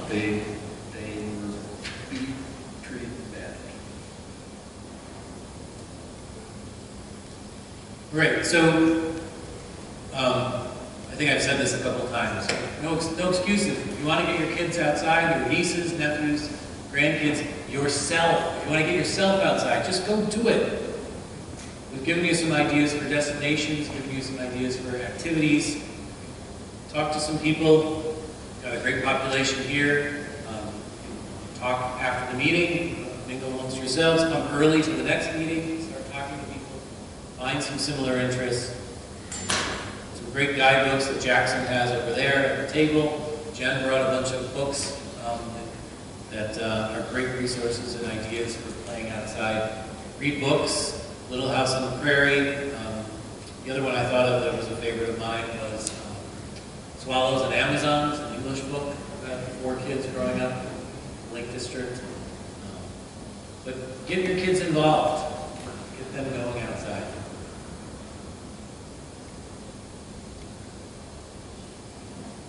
They were beat pretty bad. Great. So I think I've said this a couple of times. No excuses. If you want to get your kids outside, your nieces, nephews, grandkids, yourself. If you want to get yourself outside, just go do it. We've given you some ideas for destinations, given you some ideas for activities. Talk to some people. Got a great population here. Talk after the meeting. Mingle amongst yourselves. Come early to the next meeting. Start talking to people. Find some similar interests. Some great guidebooks that Jackson has over there at the table. Jen brought a bunch of books that are great resources and ideas for playing outside. Read books. Little House on the Prairie. The other one I thought of that was a favorite of mine was Swallows and Amazons, an English book about 4 kids growing up in the Lake District. But get your kids involved. Get them going outside.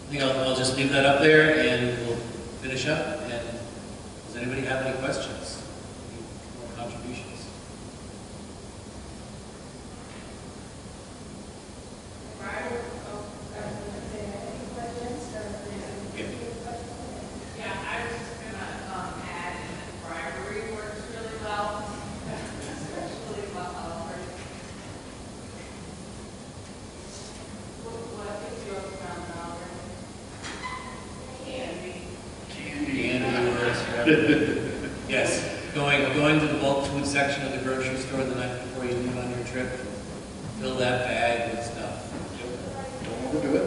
I think I'll just leave that up there and we'll finish up. And does anybody have any questions? Any more contributions? Yes, going to the bulk food section of the grocery store the night before you leave on your trip. Fill that bag with stuff. Don't overdo it.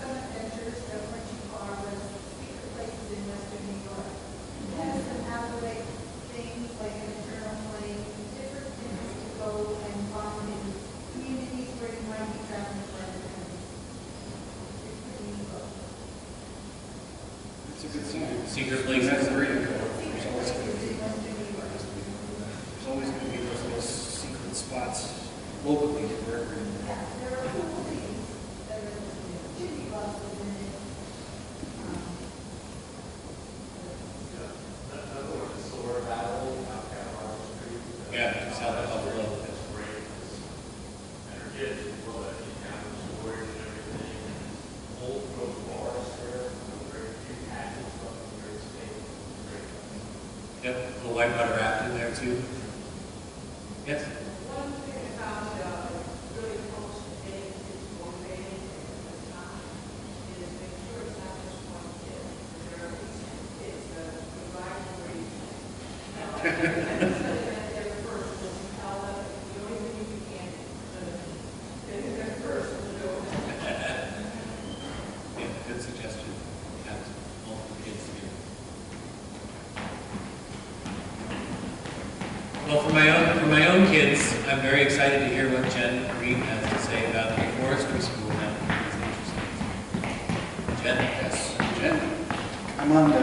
Some adventures that went too far was secret places in Western New York. We had some out-of-the-way things like an internal plane, different things to go and find in communities where you might be traveling for other countries. It's pretty neat book. It's a good sign. Secret places. That's great. Secret places in Western New York. There's always going to be those little secret spots locally wherever you're. Yeah, there are cool things that are chimney bosses in it. Yeah, South of Buffalo. Yep, a little whitewater raft in there too. Yes? One thing I found really helps getting kids motivated at this time is make sure it's not just one kid. There are at least 2 kids that are rivalry. And so that they're first, and you tell them the only thing you can is they're first to do it. Yeah, good suggestion. Have multiple kids here. Well, for my own kids, I'm very excited to hear what Jen Green has to say about the forestry school now. It's interesting. Jen? Yes, Jen. I'm on the